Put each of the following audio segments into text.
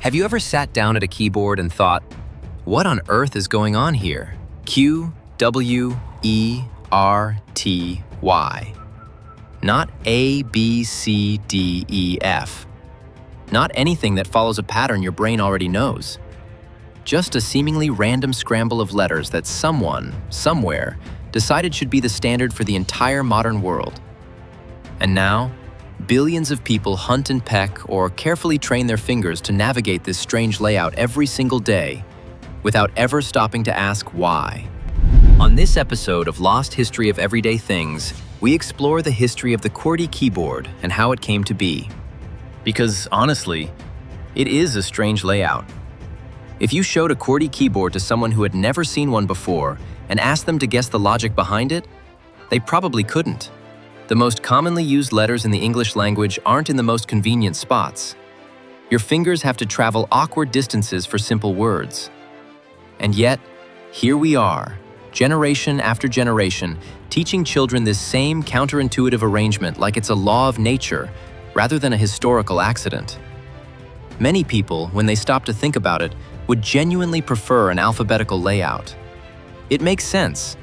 Have you ever sat down at a keyboard and thought, what on earth is going on here? Q, W, E, R, T, Y. Not A, B, C, D, E, F. Not anything that follows a pattern your brain already knows. Just a seemingly random scramble of letters that someone, somewhere, decided should be the standard for the entire modern world. And now, billions of people hunt and peck or carefully train their fingers to navigate this strange layout every single day without ever stopping to ask why. On this episode of Lost History of Everyday Things, we explore the history of the QWERTY keyboard and how it came to be. Because honestly, it is a strange layout. If you showed a QWERTY keyboard to someone who had never seen one before and asked them to guess the logic behind it, they probably couldn't. The most commonly used letters in the English language aren't in the most convenient spots. Your fingers have to travel awkward distances for simple words. And yet, here we are, generation after generation, teaching children this same counterintuitive arrangement like it's a law of nature rather than a historical accident. Many people, when they stop to think about it, would genuinely prefer an alphabetical layout. It makes sense.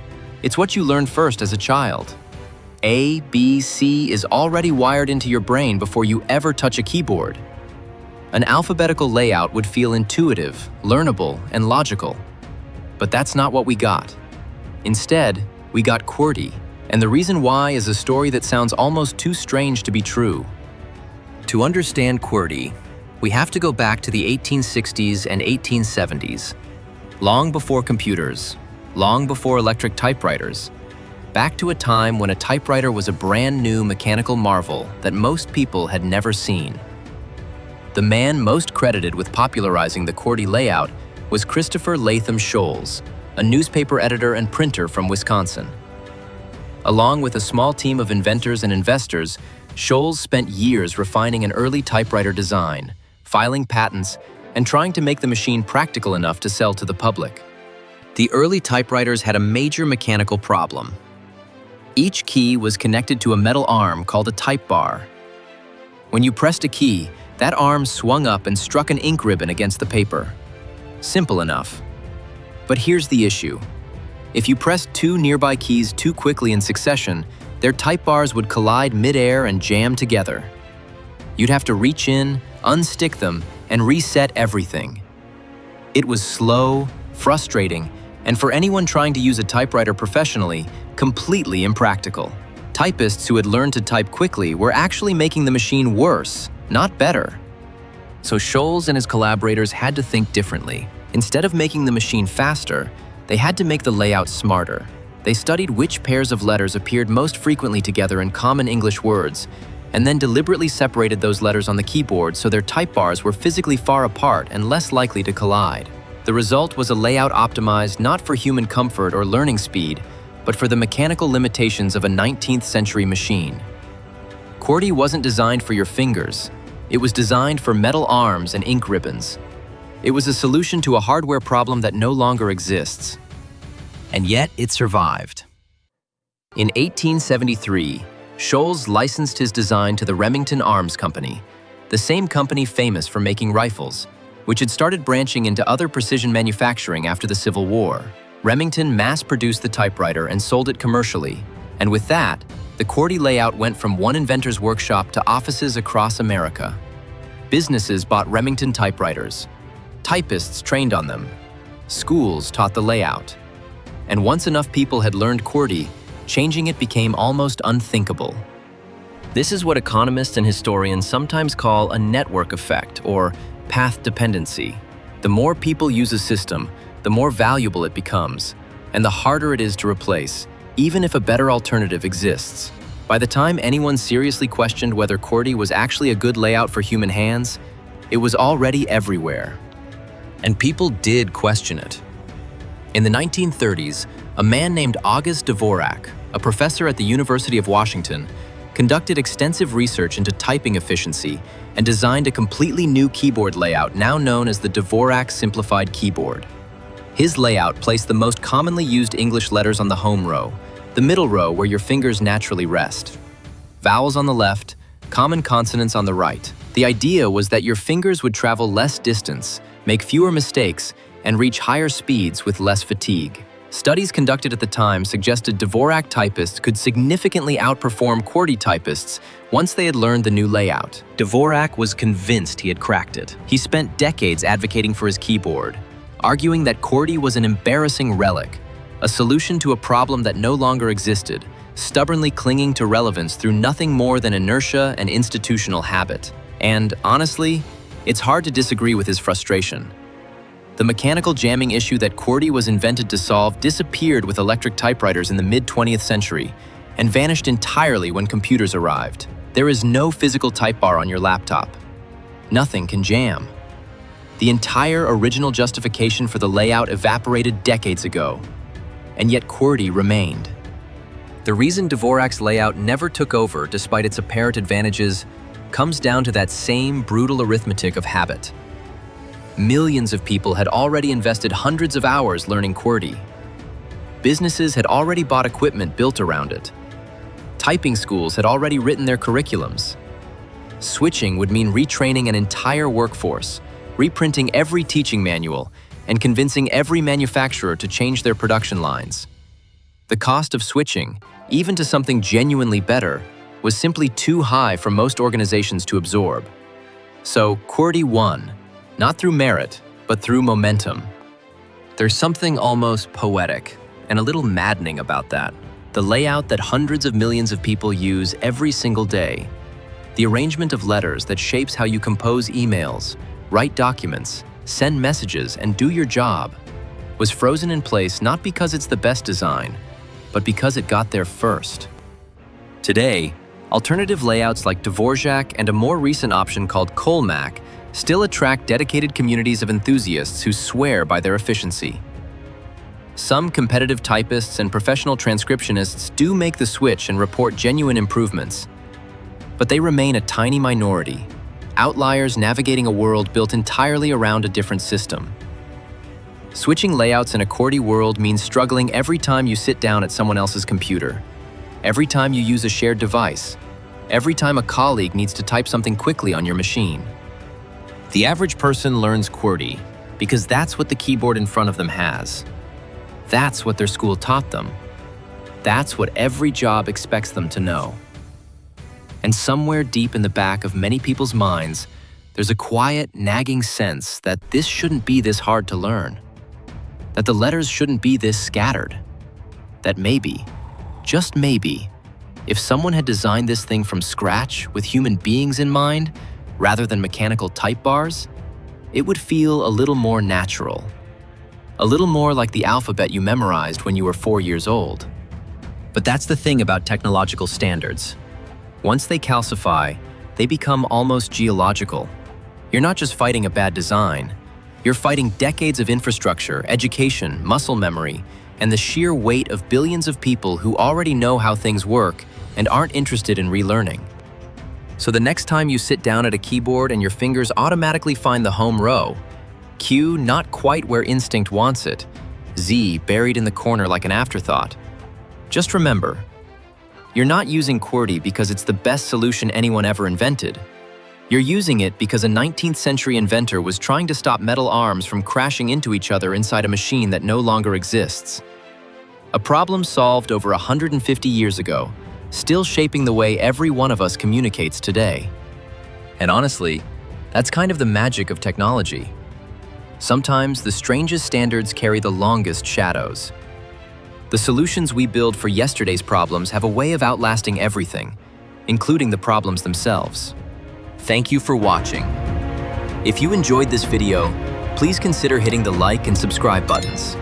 It's what you learned first as a child. A, B, C is already wired into your brain before you ever touch a keyboard. An alphabetical layout would feel intuitive, learnable, and logical. But that's not what we got. Instead, we got QWERTY, and the reason why is a story that sounds almost too strange to be true. To understand QWERTY, we have to go back to the 1860s and 1870s, long before computers, long before electric typewriters, back to a time when a typewriter was a brand new mechanical marvel that most people had never seen. The man most credited with popularizing the QWERTY layout was Christopher Latham Sholes, a newspaper editor and printer from Wisconsin. Along with a small team of inventors and investors, Sholes spent years refining an early typewriter design, filing patents, and trying to make the machine practical enough to sell to the public. The early typewriters had a major mechanical problem. Each key was connected to a metal arm called a type bar. When you pressed a key, that arm swung up and struck an ink ribbon against the paper. Simple enough. But here's the issue. If you pressed two nearby keys too quickly in succession, their type bars would collide mid-air and jam together. You'd have to reach in, unstick them, and reset everything. It was slow, frustrating, and for anyone trying to use a typewriter professionally, completely impractical. Typists who had learned to type quickly were actually making the machine worse, not better. So Sholes and his collaborators had to think differently. Instead of making the machine faster, they had to make the layout smarter. They studied which pairs of letters appeared most frequently together in common English words, and then deliberately separated those letters on the keyboard so their type bars were physically far apart and less likely to collide. The result was a layout optimized not for human comfort or learning speed, but for the mechanical limitations of a 19th century machine. QWERTY wasn't designed for your fingers. It was designed for metal arms and ink ribbons. It was a solution to a hardware problem that no longer exists. And yet it survived. In 1873, Sholes licensed his design to the Remington Arms Company, the same company famous for making rifles, which had started branching into other precision manufacturing after the Civil War. Remington mass-produced the typewriter and sold it commercially, and with that, the QWERTY layout went from one inventor's workshop to offices across America. Businesses bought Remington typewriters. Typists trained on them. Schools taught the layout. And once enough people had learned QWERTY, changing it became almost unthinkable. This is what economists and historians sometimes call a network effect, or path dependency. The more people use a system, the more valuable it becomes, and the harder it is to replace, even if a better alternative exists. By the time anyone seriously questioned whether QWERTY was actually a good layout for human hands, it was already everywhere. And people did question it. In the 1930s, a man named August Dvorak, a professor at the University of Washington, conducted extensive research into typing efficiency and designed a completely new keyboard layout now known as the Dvorak Simplified Keyboard. His layout placed the most commonly used English letters on the home row, the middle row where your fingers naturally rest. Vowels on the left, common consonants on the right. The idea was that your fingers would travel less distance, make fewer mistakes, and reach higher speeds with less fatigue. Studies conducted at the time suggested Dvorak typists could significantly outperform QWERTY typists once they had learned the new layout. Dvorak was convinced he had cracked it. He spent decades advocating for his keyboard, arguing that QWERTY was an embarrassing relic, a solution to a problem that no longer existed, stubbornly clinging to relevance through nothing more than inertia and institutional habit. And honestly, it's hard to disagree with his frustration. The mechanical jamming issue that QWERTY was invented to solve disappeared with electric typewriters in the mid-20th century and vanished entirely when computers arrived. There is no physical type bar on your laptop. Nothing can jam. The entire original justification for the layout evaporated decades ago, and yet QWERTY remained. The reason Dvorak's layout never took over despite its apparent advantages comes down to that same brutal arithmetic of habit. Millions of people had already invested hundreds of hours learning QWERTY. Businesses had already bought equipment built around it. Typing schools had already written their curriculums. Switching would mean retraining an entire workforce, reprinting every teaching manual, and convincing every manufacturer to change their production lines. The cost of switching, even to something genuinely better, was simply too high for most organizations to absorb. So QWERTY won. Not through merit, but through momentum. There's something almost poetic and a little maddening about that. The layout that hundreds of millions of people use every single day. The arrangement of letters that shapes how you compose emails, write documents, send messages, and do your job was frozen in place not because it's the best design, but because it got there first. Today, alternative layouts like Dvorak and a more recent option called Colmac still attract dedicated communities of enthusiasts who swear by their efficiency. Some competitive typists and professional transcriptionists do make the switch and report genuine improvements, but they remain a tiny minority, outliers navigating a world built entirely around a different system. Switching layouts in a QWERTY world means struggling every time you sit down at someone else's computer, every time you use a shared device, every time a colleague needs to type something quickly on your machine. The average person learns QWERTY because that's what the keyboard in front of them has. That's what their school taught them. That's what every job expects them to know. And somewhere deep in the back of many people's minds, there's a quiet, nagging sense that this shouldn't be this hard to learn, that the letters shouldn't be this scattered, that maybe, just maybe, if someone had designed this thing from scratch with human beings in mind, rather than mechanical type bars, it would feel a little more natural. A little more like the alphabet you memorized when you were 4 years old. But that's the thing about technological standards. Once they calcify, they become almost geological. You're not just fighting a bad design, you're fighting decades of infrastructure, education, muscle memory, and the sheer weight of billions of people who already know how things work and aren't interested in relearning. So the next time you sit down at a keyboard and your fingers automatically find the home row, Q not quite where instinct wants it, Z buried in the corner like an afterthought, just remember, you're not using QWERTY because it's the best solution anyone ever invented. You're using it because a 19th century inventor was trying to stop metal arms from crashing into each other inside a machine that no longer exists. A problem solved over 150 years ago, still shaping the way every one of us communicates today. And honestly, that's kind of the magic of technology. Sometimes the strangest standards carry the longest shadows. The solutions we build for yesterday's problems have a way of outlasting everything, including the problems themselves. Thank you for watching. If you enjoyed this video, please consider hitting the like and subscribe buttons.